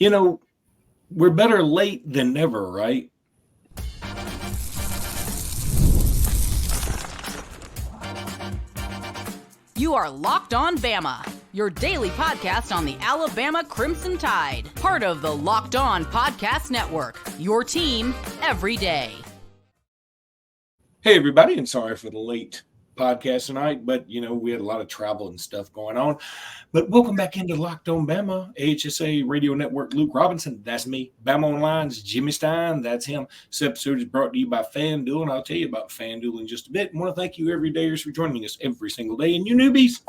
we're better late than never, right? You are Locked On Bama, your daily podcast on the Alabama Crimson Tide. Part of the Locked On Podcast Network, your team every day. Hey, everybody, and sorry for the late podcast tonight, but, we had a lot of travel and stuff going on. But welcome back into Locked On Bama, AHSA Radio Network. Luke Robinson, that's me. Bama Online's Jimmy Stein, that's him. This episode is brought to you by FanDuel, and I'll tell you about FanDuel in just a bit. I want to thank you everydayers for joining us every single day, and you newbies,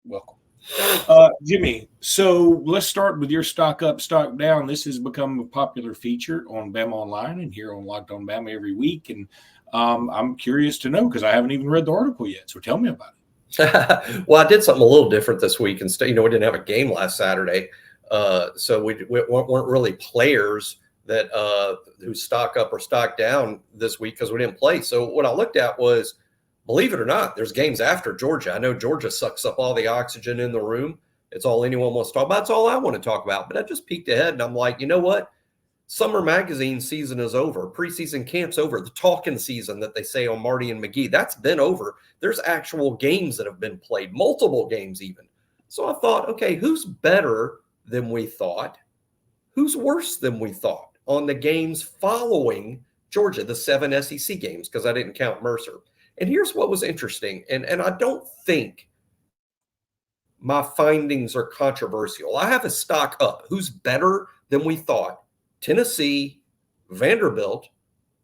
welcome. Jimmy, so let's start with your stock up, stock down. This has become a popular feature on Bama Online and here on Locked On Bama every week, and I'm curious to know because I haven't even read the article yet, so tell me about it. Well, I did something a little different this week. Instead, we didn't have a game last Saturday, so we weren't really players that who stock up or stock down this week because we didn't play. So what I looked at was, believe it or not, there's games after Georgia. I know Georgia sucks up all the oxygen in the room. It's all anyone wants to talk about. It's all I want to talk about. But I just peeked ahead, and I'm like, you know what? Summer magazine season is over. Preseason camp's over. The talking season that they say on Marty and McGee, that's been over. There's actual games that have been played, multiple games even. So I thought, okay, who's better than we thought? Who's worse than we thought on the games following Georgia, the 7 SEC games, because I didn't count Mercer. And here's what was interesting, and I don't think my findings are controversial. I have a stock up. Who's better than we thought? Tennessee, Vanderbilt,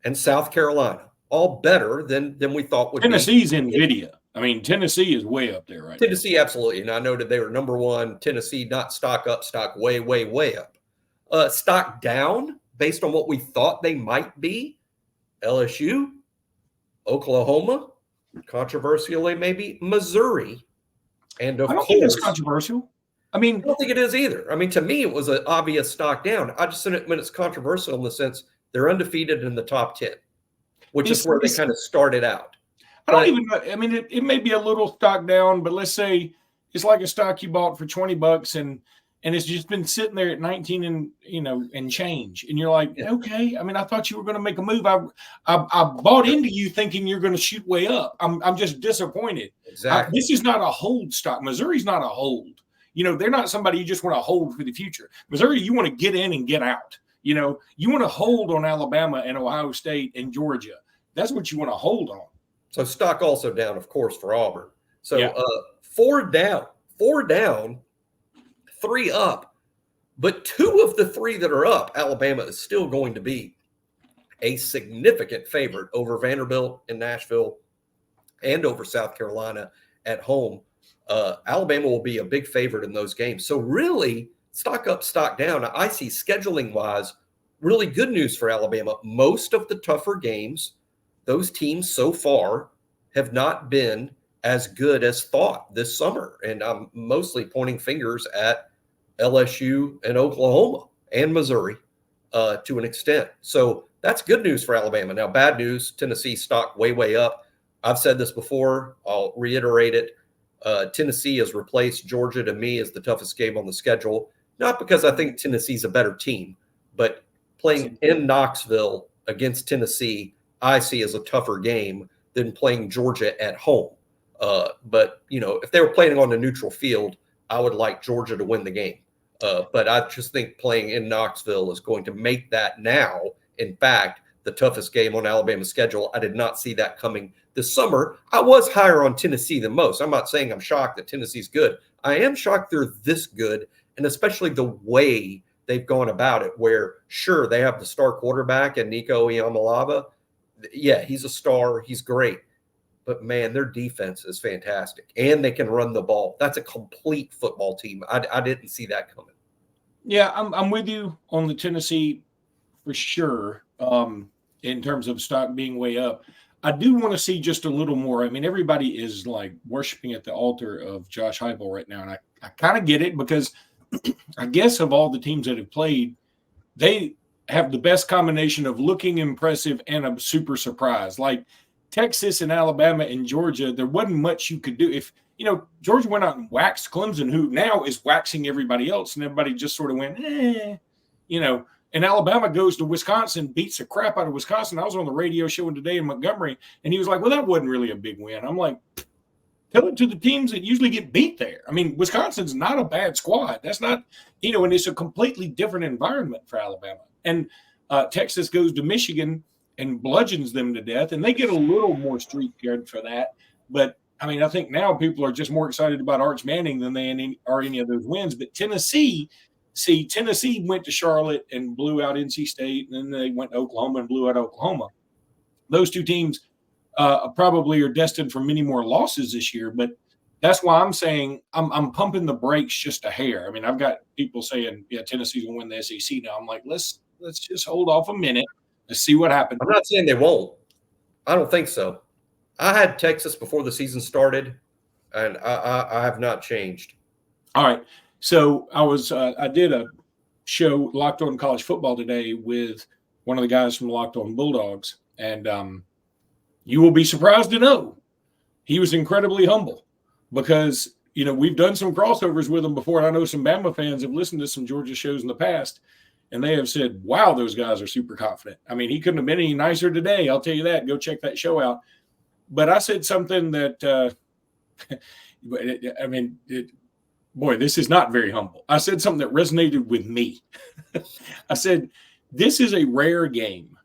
and South Carolina, all better than we thought would Tennessee's be. Tennessee's NVIDIA. I mean, Tennessee is way up there right Tennessee, now. Absolutely. And I noted they were number one. Tennessee, not stock up, stock way, way, way up. Stock down based on what we thought they might be. LSU, Oklahoma, controversially maybe, Missouri, and of course. I don't think it's controversial. I don't think it is either. To me, it was an obvious stock down. I just said it when it's controversial in the sense they're undefeated in the top 10, which is where they kind of started out. I don't even know. It may be a little stock down, but let's say it's like a stock you bought for $20 and it's just been sitting there at 19 and change. And you're like, okay. I thought you were going to make a move. I bought into you thinking you're going to shoot way up. I'm just disappointed. Exactly. This is not a hold stock. Missouri's not a hold. They're not somebody you just want to hold for the future. Missouri, you want to get in and get out. You want to hold on Alabama and Ohio State and Georgia. That's what you want to hold on. So stock also down, of course, for Auburn. So 4 down, 3 up. But 2 of the 3 that are up, Alabama is still going to be a significant favorite over Vanderbilt in Nashville and over South Carolina at home. Alabama will be a big favorite in those games. So really, stock up, stock down. I see scheduling-wise really good news for Alabama. Most of the tougher games, those teams so far have not been as good as thought this summer. And I'm mostly pointing fingers at LSU and Oklahoma and Missouri to an extent. So that's good news for Alabama. Now, bad news, Tennessee stock way, way up. I've said this before. I'll reiterate it. Tennessee has replaced Georgia to me as the toughest game on the schedule, not because I think Tennessee's a better team, but playing in Knoxville against Tennessee, I see as a tougher game than playing Georgia at home. But, if they were playing on a neutral field, I would like Georgia to win the game. But I just think playing in Knoxville is going to make that now, in fact, the toughest game on Alabama's schedule. I did not see that coming this summer. I was higher on Tennessee than most. I'm not saying I'm shocked that Tennessee's good. I am shocked they're this good, and especially the way they've gone about it, where, sure, they have the star quarterback and Nico Iamaleava. Yeah, he's a star. He's great. But, man, their defense is fantastic, and they can run the ball. That's a complete football team. I didn't see that coming. Yeah, I'm with you on the Tennessee for sure in terms of stock being way up. I do want to see just a little more. Everybody is like worshiping at the altar of Josh Heupel right now, and I kind of get it because I guess of all the teams that have played, they have the best combination of looking impressive and a super surprise. Like Texas and Alabama and Georgia, there wasn't much you could do. Georgia went out and waxed Clemson, who now is waxing everybody else, and everybody just sort of went, and Alabama goes to Wisconsin, beats the crap out of Wisconsin. I was on the radio show today in Montgomery, and he was like, well, that wasn't really a big win. I'm like, tell it to the teams that usually get beat there. I mean, Wisconsin's not a bad squad. That's not, and it's a completely different environment for Alabama. And Texas goes to Michigan and bludgeons them to death, and they get a little more street cred for that. But, I mean, I think now people are just more excited about Arch Manning than they are any of those wins. But Tennessee went to Charlotte and blew out NC State, and then they went to Oklahoma and blew out Oklahoma. Those two teams probably are destined for many more losses this year, but that's why I'm saying I'm pumping the brakes just a hair. I mean, I've got people saying, yeah, Tennessee's going to win the SEC now. I'm like, let's just hold off a minute. Let's see what happens. I'm not saying they won't. I don't think so. I had Texas before the season started, and I have not changed. All right. So I did a show, Locked On College Football, today with one of the guys from Locked On Bulldogs, and you will be surprised to know he was incredibly humble because, we've done some crossovers with him before, and I know some Bama fans have listened to some Georgia shows in the past, and they have said, wow, those guys are super confident. I mean, he couldn't have been any nicer today. I'll tell you that. Go check that show out. But I said something that, boy, this is not very humble. I said something that resonated with me. I said, this is a rare game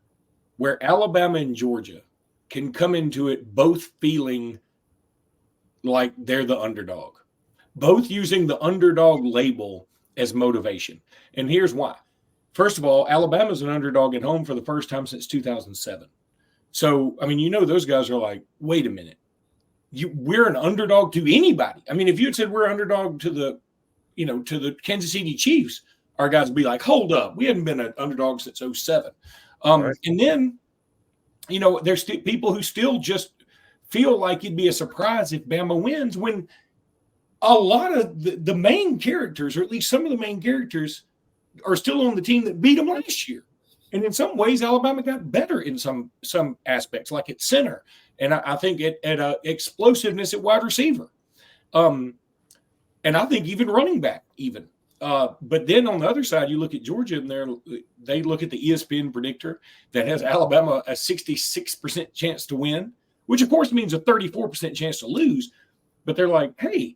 where Alabama and Georgia can come into it both feeling like they're the underdog, both using the underdog label as motivation. And here's why. First of all, Alabama's an underdog at home for the first time since 2007. So, I mean, those guys are like, wait a minute. We're an underdog to anybody. I mean, if you had said we're an underdog to the Kansas City Chiefs, our guys would be like, hold up, we haven't been an underdog since 2007. Right. And then, there's people who still just feel like it'd be a surprise if Bama wins when a lot of the main characters, or at least some of the main characters, are still on the team that beat them last year. And in some ways, Alabama got better in some aspects, like at center. And I think at explosiveness at wide receiver. And I think even running back even. But then on the other side, you look at Georgia, and they look at the ESPN predictor that has Alabama a 66% chance to win, which of course means a 34% chance to lose. But they're like, hey,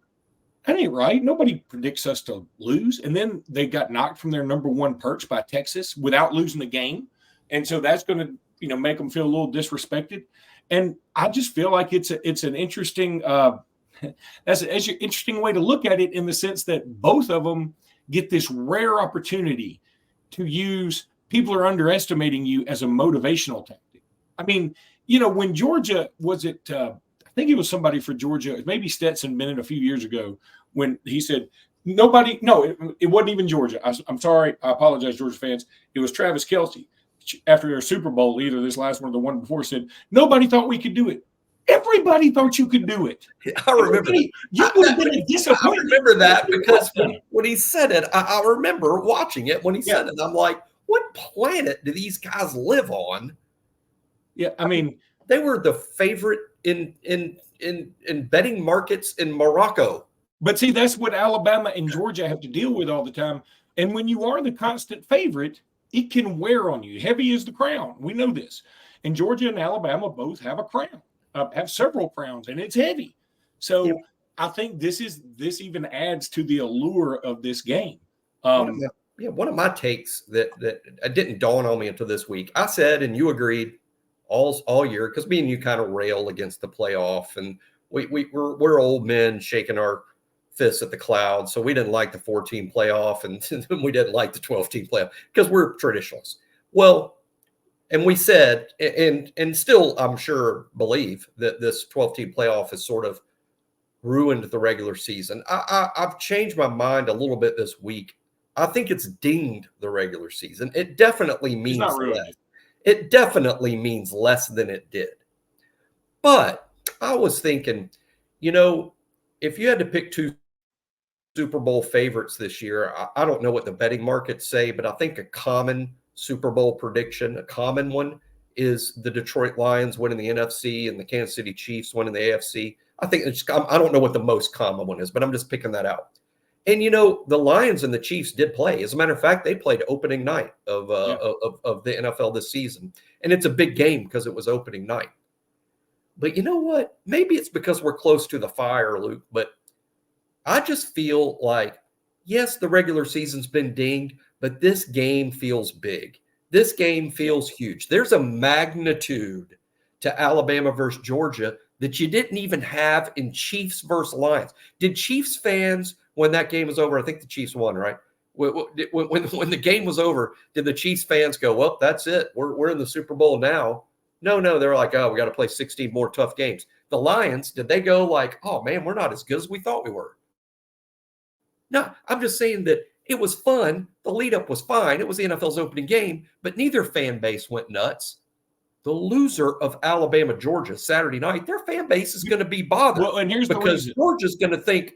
that ain't right. Nobody predicts us to lose. And then they got knocked from their number one perch by Texas without losing the game. And so that's going to, make them feel a little disrespected. And I just feel like it's an interesting that's an interesting way to look at it, in the sense that both of them get this rare opportunity to use people are underestimating you as a motivational tactic. I mean, when Georgia I think it was somebody for Georgia, maybe Stetson Bennett a few years ago, when he said, it wasn't even Georgia. I'm sorry. I apologize, Georgia fans. It was Travis Kelce after their Super Bowl, either this last one or the one before, said, nobody thought we could do it. Everybody thought you could do it. I remember. You would have been a disappointment. I remember that because when he said it, I remember watching it when he said it. I'm like, what planet do these guys live on? Yeah, I mean, they were the favorite in betting markets in Morocco. But see, that's what Alabama and Georgia have to deal with all the time. And when you are the constant favorite, it can wear on you. Heavy is the crown. We know this. And Georgia and Alabama both have a crown, have several crowns, and it's heavy. So I think this even adds to the allure of this game. One of my takes that didn't dawn on me until this week. I said, and you agreed all year, because me and you kind of rail against the playoff, and we're old men shaking our fists at the clouds. So we didn't like the 14 playoff, and we didn't like the 12-team playoff because we're traditionalists. Well, and we said, and still, I'm sure, believe that this 12-team playoff has sort of ruined the regular season. I've changed my mind a little bit this week. I think it's dinged the regular season. It definitely means less. It definitely means less than it did. But I was thinking, if you had to pick two Super Bowl favorites this year, I don't know what the betting markets say, but I think a common Super Bowl prediction, a common one, is the Detroit Lions winning the NFC and the Kansas City Chiefs winning the AFC. I think I don't know what the most common one is, but I'm just picking that out. And, the Lions and the Chiefs did play. As a matter of fact, they played opening night of the NFL this season. And it's a big game because it was opening night. But you know what? Maybe it's because we're close to the fire, Luke. But I just feel like, yes, the regular season's been dinged, but this game feels big. This game feels huge. There's a magnitude to Alabama versus Georgia that you didn't even have in Chiefs versus Lions. Did Chiefs fans, when that game was over, I think the Chiefs won, right? When the game was over, did the Chiefs fans go, well, that's it. We're in the Super Bowl now? No, they were like, oh, we got to play 16 more tough games. The Lions, did they go like, oh, man, we're not as good as we thought we were? No, I'm just saying that it was fun. The lead-up was fine. It was the NFL's opening game, but neither fan base went nuts. The loser of Alabama, Georgia, Saturday night, their fan base is going to be bothered. Well, and here's because Georgia's going to think,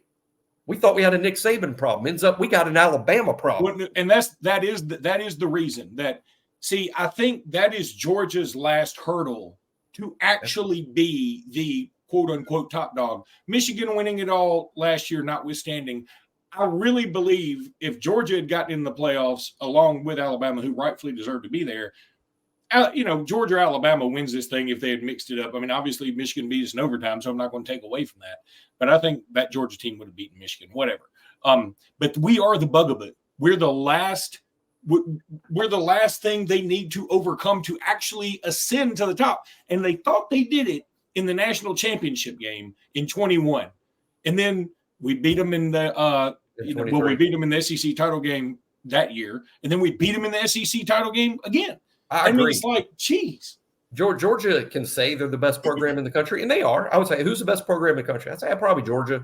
we thought we had a Nick Saban problem. Ends up we got an Alabama problem. And that is the reason that. See, I think that is Georgia's last hurdle to actually be the quote unquote top dog. Michigan winning it all last year, notwithstanding. I really believe if Georgia had gotten in the playoffs along with Alabama, who rightfully deserved to be there, Georgia or Alabama wins this thing if they had mixed it up. I mean, obviously Michigan beat us in overtime, so I'm not going to take away from that. But I think that Georgia team would have beaten Michigan, whatever. But we are the bugaboo. We're the last thing they need to overcome to actually ascend to the top. And they thought they did it in the national championship game in 21. And then we beat them in the we beat them in the SEC title game that year. And then we beat them in the SEC title game again. I mean, it's like, geez. Georgia can say they're the best program in the country, and they are. I would say, who's the best program in the country? I'd say probably Georgia.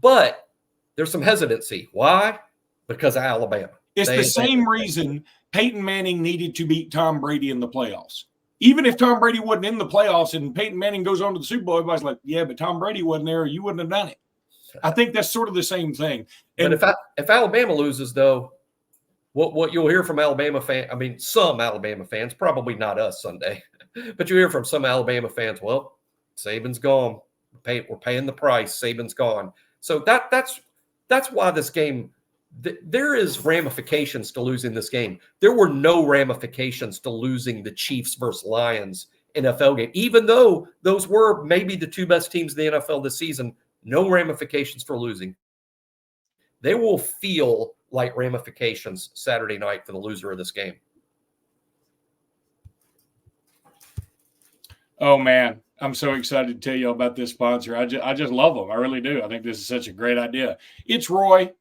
But there's some hesitancy. Why? Because of Alabama. It's the same reason Peyton Manning needed to beat Tom Brady in the playoffs. Even if Tom Brady wasn't in the playoffs and Peyton Manning goes on to the Super Bowl, everybody's like, yeah, but Tom Brady wasn't there, or you wouldn't have done it. I think that's sort of the same thing. And but if Alabama loses, though, what you'll hear from some Alabama fans, probably not us Sunday, but you hear from some Alabama fans, well, Saban's gone. We're paying the price. Saban's gone. So that's why this game, there is ramifications to losing this game. There were no ramifications to losing the Chiefs versus Lions NFL game, even though those were maybe the two best teams in the NFL this season. No ramifications for losing. They will feel like ramifications Saturday night for the loser of this game. Oh, man, I'm so excited to tell you about this sponsor. I just love them. I really do. I think this is such a great idea. It's Roy,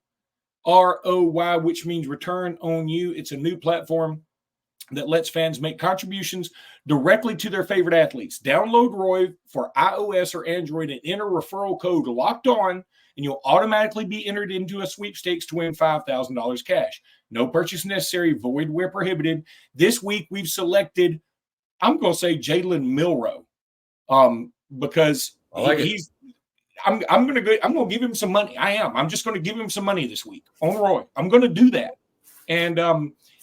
ROY, which means return on you. It's a new platform that lets fans make contributions directly to their favorite athletes. Download Roy for iOS or Android and enter referral code Locked On, and you'll automatically be entered into a sweepstakes to win $5,000 cash. No purchase necessary, void where prohibited. This week we've selected, I'm going to say Jalen Milroe, because he's. I'm going to give him some money. I'm just going to give him some money this week on Roy. I'm going to do that. And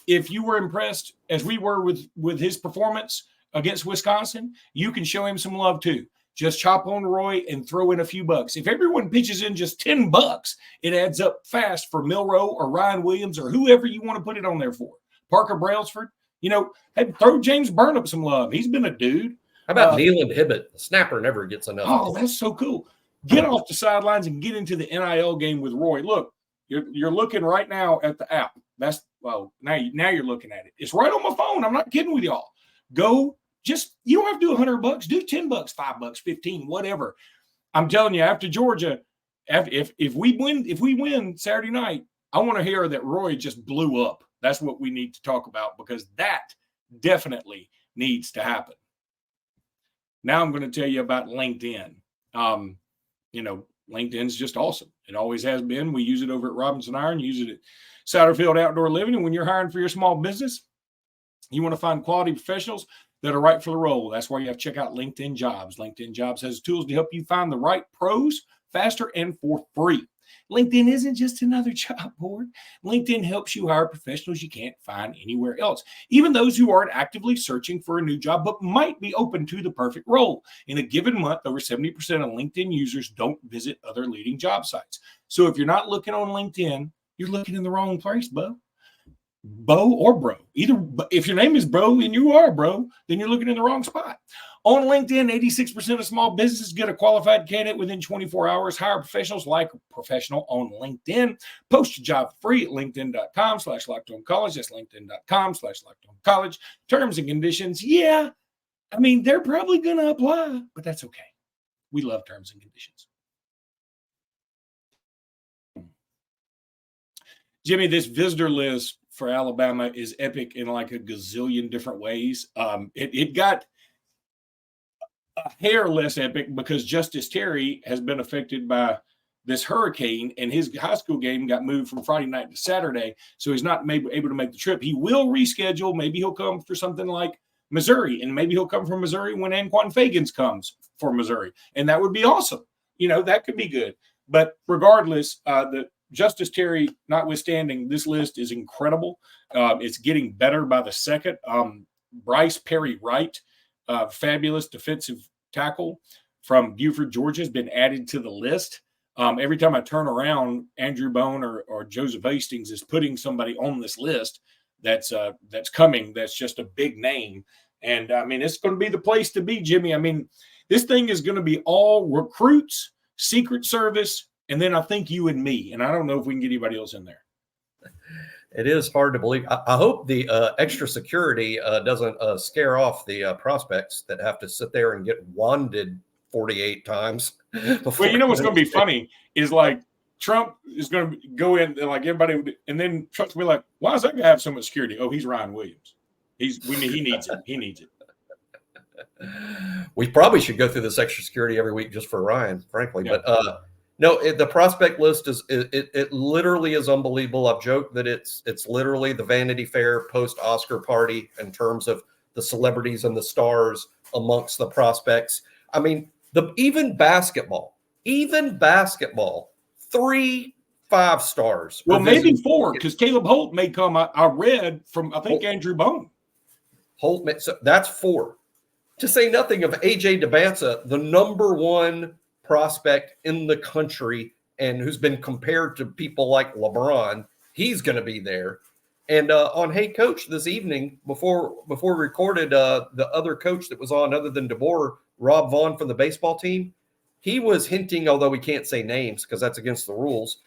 if you were impressed as we were with his performance against Wisconsin, you can show him some love too. Just chop on Roy and throw in a few bucks. If everyone pitches in just $10, it adds up fast for Milroe or Ryan Williams or whoever you want to put it on there for. Parker Brailsford, hey, throw James Burnham some love. He's been a dude. How about Leland Hibbett? The snapper never gets enough. Oh, that's so cool. Get off the sidelines and get into the NIL game with Roy. Look, you're looking right now at the app. Now you're looking at it. It's right on my phone. I'm not kidding with y'all. Go. You don't have to do $100. Do $10, $5, 15, whatever. I'm telling you, after Georgia, if we win Saturday night, I want to hear that Roy just blew up. That's what we need to talk about, because that definitely needs to happen. Now I'm going to tell you about LinkedIn. LinkedIn's just awesome. It always has been. We use it over at Robinson Iron, use it at Satterfield Outdoor Living. And when you're hiring for your small business, you want to find quality professionals that are right for the role. That's why you have to check out LinkedIn Jobs. LinkedIn Jobs has tools to help you find the right pros faster and for free. LinkedIn isn't just another job board. LinkedIn helps you hire professionals you can't find anywhere else, even those who aren't actively searching for a new job but might be open to the perfect role. In a given month, over 70% of LinkedIn users don't visit other leading job sites. So if you're not looking on LinkedIn, you're looking in the wrong place, Bo. Bo or bro. Either if your name is bro and you are bro, then you're looking in the wrong spot. On LinkedIn, 86% of small businesses get a qualified candidate within 24 hours. Hire professionals like a professional on LinkedIn. Post your job free at linkedin.com/lockedoncollege. That's linkedin.com/lockedoncollege. Terms and conditions. Yeah, I mean, they're probably going to apply, but that's okay. We love terms and conditions. Jimmy, this visitor list for Alabama is epic in like a gazillion different ways. It got a hair less epic because Justice Terry has been affected by this hurricane, and his high school game got moved from Friday night to Saturday, so he's not able to make the trip. He will reschedule. Maybe he'll come for something like Missouri, and maybe he'll come from Missouri when Anquan Fagans comes for Missouri, and that would be awesome. That could be good. But regardless, the Justice Terry notwithstanding, this list is incredible. It's getting better by the second. Bryce Perry Wright, fabulous defensive tackle from Buford, Georgia, has been added to the list. Every time I turn around, Andrew Bone or Joseph Hastings is putting somebody on this list that's coming. That's just a big name. And I mean, it's going to be the place to be, Jimmy. I mean, this thing is going to be all recruits, Secret Service, and then I think you and me. And I don't know if we can get anybody else in there. It is hard to believe. I hope the extra security doesn't scare off the prospects that have to sit there and get wanded 48 times. Well, you know what's going to be funny is like Trump is going to go in and like everybody, and then Trump's going to be like, why does that guy have so much security? Oh, he's Ryan Williams. He needs it. He needs it. We probably should go through this extra security every week just for Ryan, frankly. Yeah. But no, the prospect list is it literally is unbelievable. I've joked that it's literally the Vanity Fair post-Oscar party in terms of the celebrities and the stars amongst the prospects. I mean, even basketball, 3 5-stars. Well, maybe 4, because Caleb Holt may come. I read from, I think, Andrew Bone. Holt, so that's 4. To say nothing of A.J. DeBansa, the number 1 prospect in the country and who's been compared to people like LeBron. He's going to be there. And on Hey Coach this evening, before we recorded, the other coach that was on other than DeBoer, Rob Vaughn from the baseball team, he was hinting, although we can't say names because that's against the rules,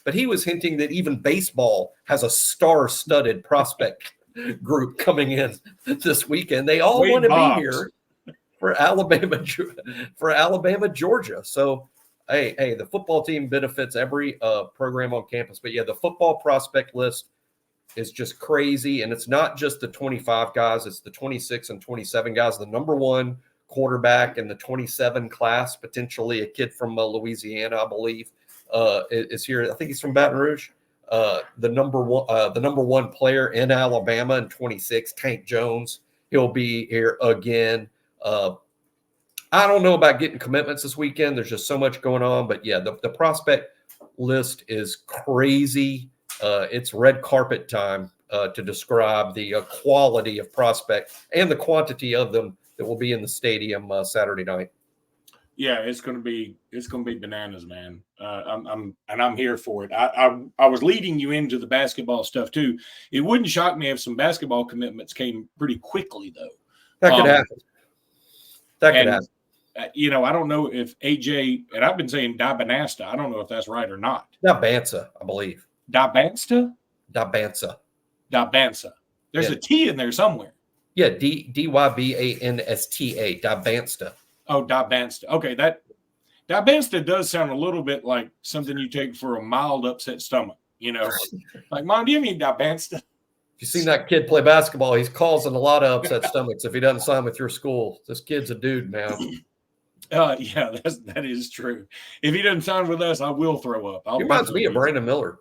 but he was hinting that even baseball has a star-studded prospect group coming in this weekend. They all want to be here for Alabama, Georgia. So, hey, the football team benefits every program on campus. But yeah, the football prospect list is just crazy, and it's not just the 25 guys; it's the 26 and 27 guys. The number 1 quarterback in the 27 class, potentially a kid from Louisiana, I believe, is here. I think he's from Baton Rouge. The number one player in Alabama in 26, Tank Jones, he'll be here again. I don't know about getting commitments this weekend. There's just so much going on. But yeah, the prospect list is crazy. It's red carpet time to describe the quality of prospect and the quantity of them that will be in the stadium Saturday night. Yeah, it's gonna be bananas, man. I'm here for it. I was leading you into the basketball stuff too. It wouldn't shock me if some basketball commitments came pretty quickly, though. That could happen. That could happen. I don't know if AJ, and I've been saying Dabanasta. I don't know if that's right or not. Dabansta, I believe. Dabansta. Dabansta. There's a T in there somewhere. Yeah, Dybansta. Dabansta. Oh, Dabansta. Okay, that Dabansta does sound a little bit like something you take for a mild upset stomach. Like, Mom, do you mean Dabansta? If you've seen that kid play basketball, he's causing a lot of upset stomachs if he doesn't sign with your school. This kid's a dude now. Yeah, that is true. If he doesn't sign with us, I will throw up. He reminds me of Brandon Miller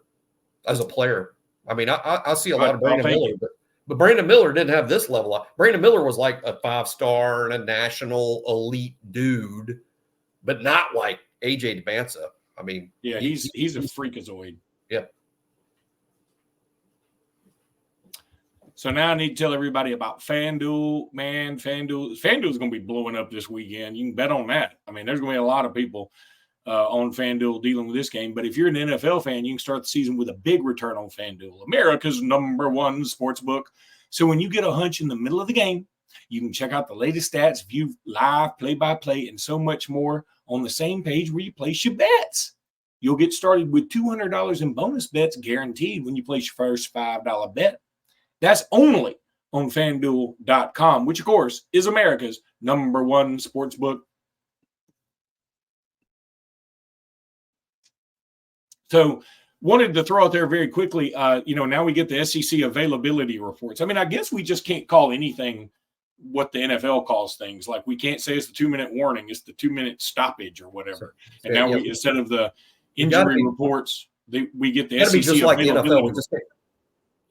as a player. I mean, I see a lot of Brandon Miller, but Brandon Miller didn't have this level. Brandon Miller was like a 5-star and a national elite dude, but not like AJ DeBansa. I mean, yeah, he's a freakazoid. Yep. So now I need to tell everybody about FanDuel. Man, FanDuel is going to be blowing up this weekend. You can bet on that. I mean, there's going to be a lot of people on FanDuel dealing with this game. But if you're an NFL fan, you can start the season with a big return on FanDuel, America's #1 sports book. So when you get a hunch in the middle of the game, you can check out the latest stats, view live, play-by-play, and so much more on the same page where you place your bets. You'll get started with $200 in bonus bets guaranteed when you place your first $5 bet. That's only on FanDuel.com, which, of course, is America's #1 sports book. So wanted to throw out there very quickly, now we get the SEC availability reports. I mean, I guess we just can't call anything what the NFL calls things. Like we can't say it's the 2-minute warning, it's the 2-minute stoppage or whatever. And now we, instead of the injury reports, we get the SEC be just like the NFL. availability.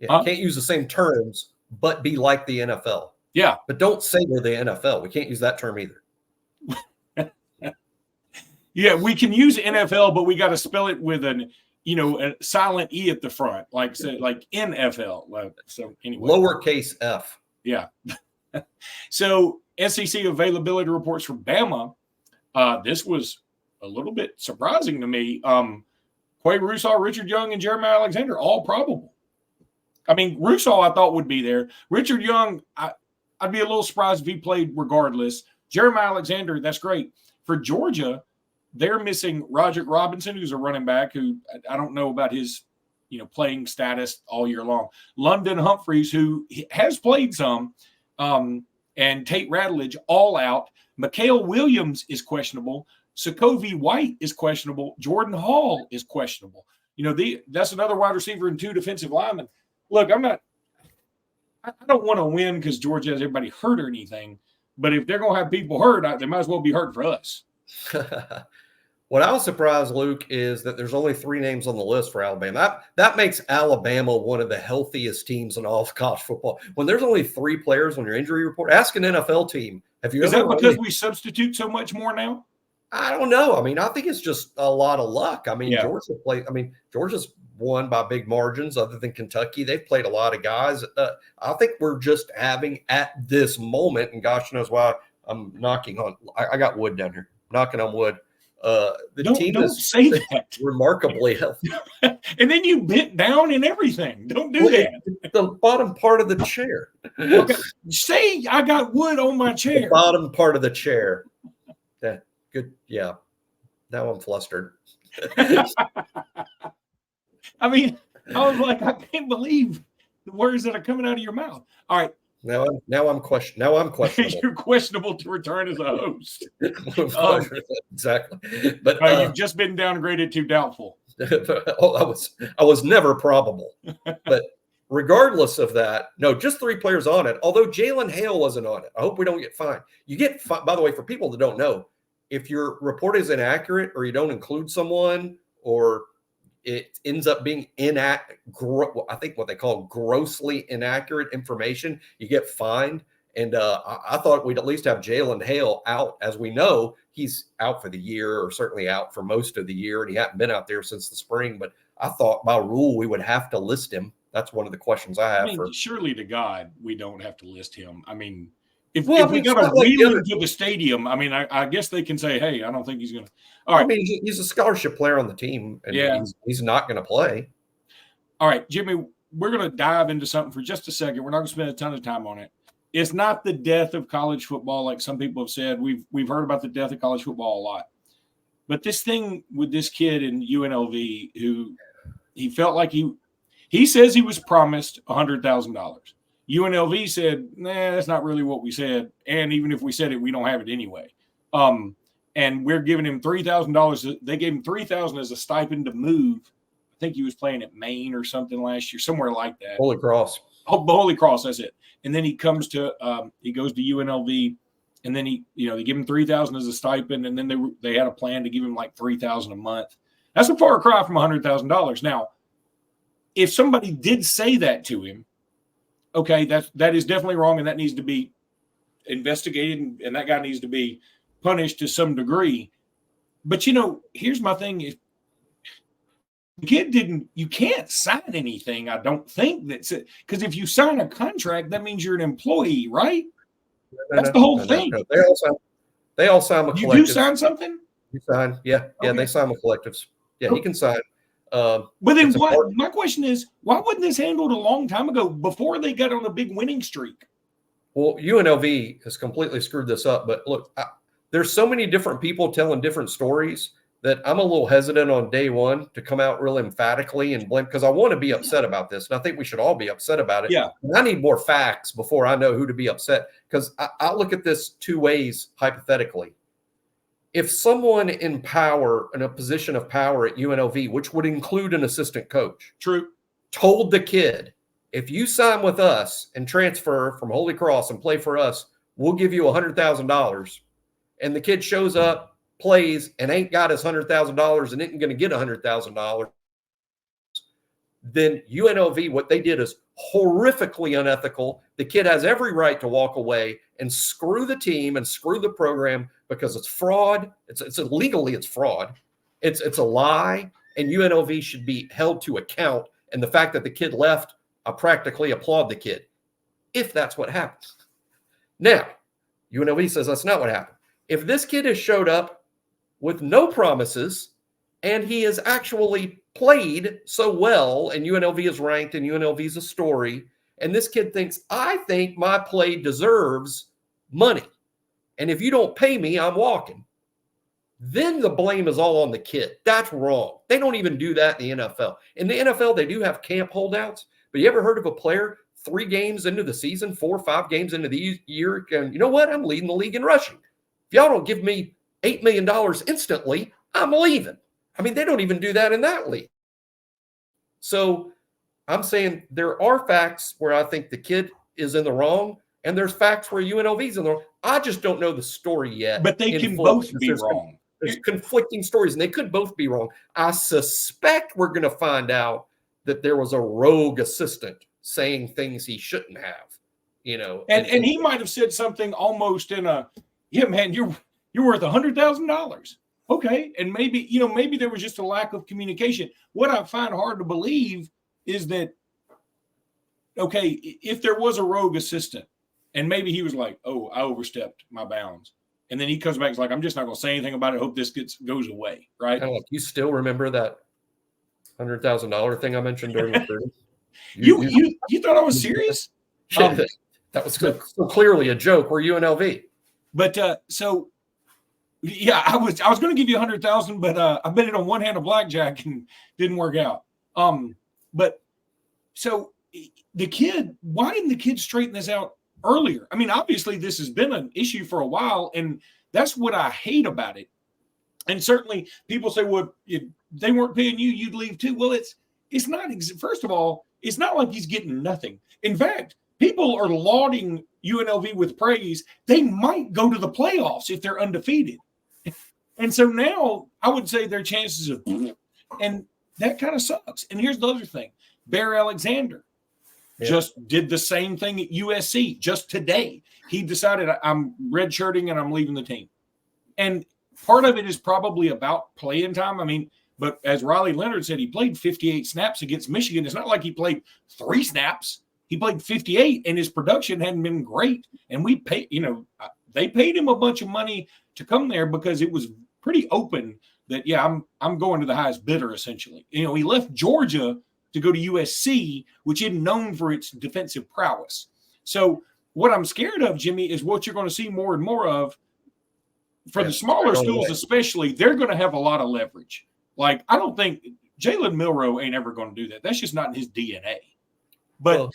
Can't use the same terms, but be like the NFL. Yeah. But don't say we're the NFL. We can't use that term either. Yeah, we can use NFL, but we got to spell it with a silent E at the front, like NFL. So anyway. Lowercase f. Yeah. So SEC availability reports for Bama. This was a little bit surprising to me. Quay Russaw, Richard Young, and Jeremiah Alexander, all probable. I mean, Russaw I thought would be there. Richard Young, I'd be a little surprised if he played regardless. Jeremiah Alexander, that's great. For Georgia, they're missing Roderick Robinson, who's a running back, who I don't know about his, playing status all year long. London Humphreys, who has played some, and Tate Ratledge, all out. Mikhail Williams is questionable. Sokovie White is questionable. Jordan Hall is questionable. That's another wide receiver and 2 defensive linemen. Look, I don't want to win because Georgia has everybody hurt or anything. But if they're going to have people hurt, they might as well be hurt for us. What I was surprised, Luke, is that there's only 3 names on the list for Alabama. That makes Alabama one of the healthiest teams in all of college football. When there's only 3 players on your injury report, ask an NFL team. Is that because we substitute so much more now? I don't know. I mean, I think it's just a lot of luck. I mean, Yeah. Georgia's won by big margins other than Kentucky. They've played a lot of guys. I think we're just having at this moment, and gosh knows why I'm knocking on – I got wood down here. Knocking on wood. The team is say that. remarkably healthy. And then you bent down and everything. Don't do that. The bottom part of the chair. Okay. Say I got wood on my chair. The bottom part of the chair. Yeah, good. Yeah. Now I'm flustered. I mean, I was like, I can't believe the words that are coming out of your mouth. All right. Now I'm questionable. You're questionable to return as a host. Exactly. But you've just been downgraded to doubtful. I was never probable. But regardless of that, no, just 3 players on it. Although Jalen Hale wasn't on it. I hope we don't get fined. You get, by the way, for people that don't know, if your report is inaccurate or you don't include someone or it ends up being I think what they call grossly inaccurate information, you get fined. And I thought we'd at least have Jalen Hale out. As we know, he's out for the year or certainly out for most of the year, and he hadn't been out there since the spring. But I thought by rule we would have to list him. That's one of the questions I have. Surely to God, we don't have to list him. I mean, if we got to wheel him to the stadium, I mean, I guess they can say, hey, I don't think he's going to. All right. I mean, he's a scholarship player on the team, and he's not going to play. All right, Jimmy, we're going to dive into something for just a second. We're not going to spend a ton of time on it. It's not the death of college football, like some people have said. We've heard about the death of college football a lot. But this thing with this kid in UNLV who he felt like he says he was promised $100,000. UNLV said, nah, that's not really what we said. And even if we said it, we don't have it anyway. And we're giving him $3,000. They gave him $3,000 as a stipend to move. I think he was playing at Maine or something last year, somewhere like that. Holy Cross. Oh, Holy Cross, that's it. And then he goes to UNLV, and then they give him $3,000 as a stipend, and then they had a plan to give him like $3,000 a month. That's a far cry from $100,000. Now, if somebody did say that to him, okay, that is definitely wrong, and that needs to be investigated, and that guy needs to be punished to some degree. But here's my thing: The kid didn't. You can't sign anything. I don't think that's it. Because if you sign a contract, that means you're an employee, right? That's the whole thing. No. They all sign with collectives. You do sign something? You sign, yeah, Okay. They sign with collectives. Yeah, he can sign. But then my question is, why wasn't this handled a long time ago before they got on a big winning streak? Well, UNLV has completely screwed this up. But look, there's so many different people telling different stories that I'm a little hesitant on day one to come out real emphatically and blame, because I want to be upset about this. And I think we should all be upset about it. Yeah. And I need more facts before I know who to be upset, because I look at this two ways hypothetically. If someone in power, in a position of power at UNLV, which would include an assistant coach, True, told the kid, if you sign with us and transfer from Holy Cross and play for us, we'll give you $100,000. And the kid shows up, plays, and ain't got his $100,000 and isn't going to get $100,000, then UNLV, what they did is horrifically unethical. The kid has every right to walk away and screw the team and screw the program, because it's fraud. It's legally, it's fraud. It's a lie, and UNLV should be held to account. And the fact that the kid left, I practically applaud the kid, if that's what happens. Now, UNLV says that's not what happened. If this kid has showed up with no promises and he has actually played so well, and UNLV is ranked and UNLV is a story, and this kid thinks, I think my play deserves money, and if you don't pay me, I'm walking, then the blame is all on the kid. That's wrong. They don't even do that in the NFL. In the NFL, they do have camp holdouts, but you ever heard of a player 3 games into the season, 4 or 5 games into the year, and you know what? I'm leading the league in rushing. If y'all don't give me $8 million instantly, I'm leaving. I mean, they don't even do that in that league. So I'm saying there are facts where I think the kid is in the wrong, and there's facts where UNLV is in the wrong. I just don't know the story yet. but they can both be wrong. There's conflicting stories, and they could both be wrong. I suspect we're going to find out that there was a rogue assistant saying things he shouldn't have, And he might have said something almost in a, yeah, man, you're worth $100,000. Okay. And maybe there was just a lack of communication. What I find hard to believe is that, okay, if there was a rogue assistant and maybe he was like, oh, I overstepped my bounds. And then he comes back and is like, I'm just not going to say anything about it. Hope this goes away. Right. You still remember that $100,000 thing I mentioned during the third? You thought I was serious? That was so clearly a joke. We're UNLV. But so, yeah, I was going to give you 100,000, but I bet it on one hand of blackjack and didn't work out. But so the kid, why didn't the kid straighten this out earlier? I mean, obviously this has been an issue for a while, and that's what I hate about it. And certainly people say, well, if they weren't paying you, you'd leave too. Well, it's not. First of all, it's not like he's getting nothing. In fact, people are lauding UNLV with praise. They might go to the playoffs if they're undefeated. And so now I would say their chances of, and that kind of sucks. And here's the other thing. Bear Alexander just did the same thing at USC just today. He decided, I'm redshirting and I'm leaving the team. And part of it is probably about playing time. I mean, but as Riley Leonard said, he played 58 snaps against Michigan. It's not like he played 3 snaps. He played 58, and his production hadn't been great. And we paid, they paid him a bunch of money to come there because it was pretty open that, yeah, I'm going to the highest bidder, essentially. He left Georgia to go to USC, which isn't known for its defensive prowess. So what I'm scared of, Jimmy, is what you're going to see more and more of for the smaller schools, especially. They're going to have a lot of leverage. Like, I don't think Jalen Milroe ain't ever going to do that. That's just not in his DNA. But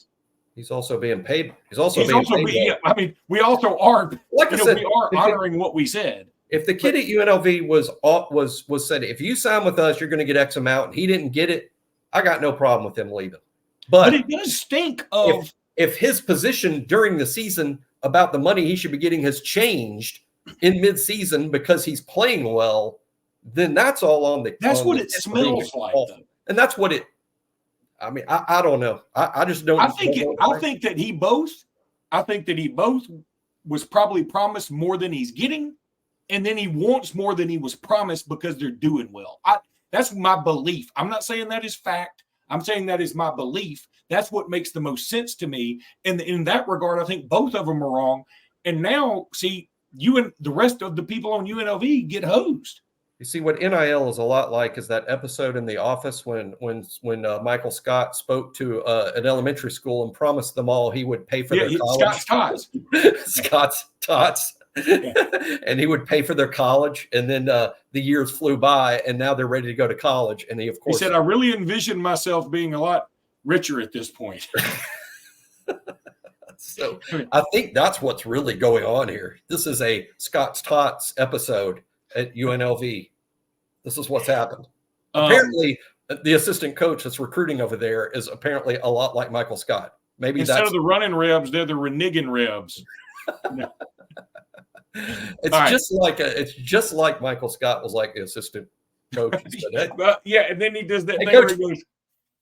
he's also being paid. I mean, we also are, like I said, we are honoring what we said. If the kid at UNLV was said, if you sign with us, you're going to get X amount, and he didn't get it, I got no problem with him leaving. But it does stink of if his position during the season about the money he should be getting has changed in midseason because he's playing well, then that's all on the. That's what it smells like, though. And that's what it. I mean, I don't know. I just don't. I think that he both was probably promised more than he's getting, and then he wants more than he was promised because they're doing well. That's my belief. I'm not saying that is fact. I'm saying that is my belief. That's what makes the most sense to me. And in that regard, I think both of them are wrong. And now, see, you and the rest of the people on UNLV get hosed. You see, what NIL is a lot like is that episode in The Office when Michael Scott spoke to an elementary school and promised them all he would pay for their college. Scott's Tots. Scott's Tots. Yeah. And he would pay for their college. And then the years flew by, and now they're ready to go to college. And he said, I really envisioned myself being a lot richer at this point. So I think that's what's really going on here. This is a Scott's Tots episode at UNLV. This is what's happened. Apparently, the assistant coach that's recruiting over there is apparently a lot like Michael Scott. Maybe instead of the running Rebs, they're the reneging Rebs. It's just like Michael Scott was like the assistant coach. He said, hey, and then he does that thing coach, where he goes,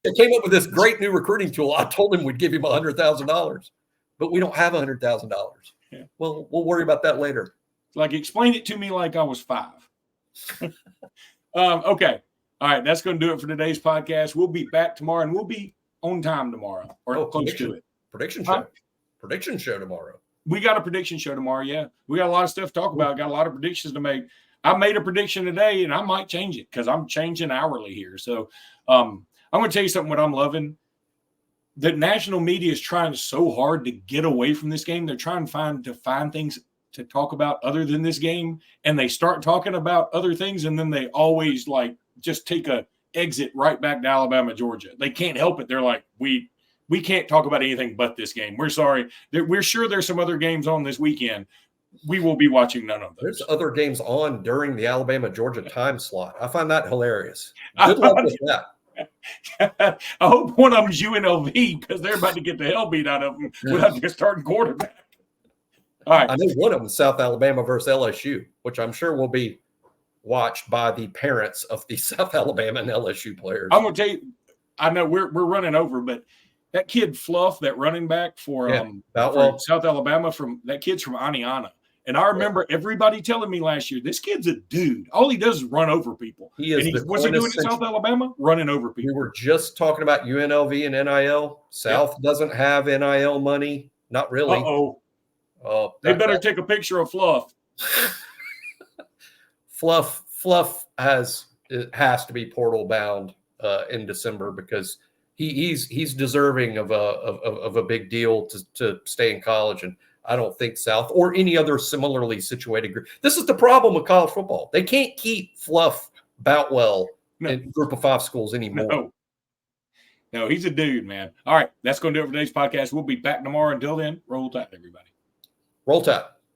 they came up with this great new recruiting tool. I told him we'd give him $100,000, but we don't have $100,000. Yeah. Well, we'll worry about that later. Like, explain it to me like I was 5. Okay. All right. That's going to do it for today's podcast. We'll be back tomorrow, and we'll be on time tomorrow or close to it. Prediction show. Prediction show tomorrow. We got a prediction show tomorrow. Yeah. We got a lot of stuff to talk about. Got a lot of predictions to make. I made a prediction today, and I might change it because I'm changing hourly here. So I'm going to tell you something what I'm loving. The national media is trying so hard to get away from this game. They're trying to find things to talk about other than this game, and they start talking about other things, and then they always just take a exit right back to Alabama, Georgia. They can't help it. They're like, we can't talk about anything but this game. We're sorry. We're sure there's some other games on this weekend. We will be watching none of those. There's other games on during the Alabama-Georgia time slot. I find that hilarious. Good luck with that. I hope one of them's UNLV because they're about to get the hell beat out of them without their starting quarterback. All right. I know one of them is South Alabama versus LSU, which I'm sure will be watched by the parents of the South Alabama and LSU players. I'm going to tell you, I know we're running over, but that kid Fluff, that running back for South Alabama, that kid's from Aniana. And I remember everybody telling me last year, this kid's a dude. All he does is run over people. What's he doing in South Alabama? Running over people. We were just talking about UNLV and NIL. South doesn't have NIL money. Not really. Oh, they better take a picture of Fluff. Fluff has to be portal bound in December because he's deserving of a big deal to stay in college, and I don't think South or any other similarly situated group. This is the problem with college football. They can't keep Fluff Boutwell in Group of 5 schools anymore. No, he's a dude, man. All right, that's going to do it for today's podcast. We'll be back tomorrow. Until then, roll tide, everybody. Roll Tide.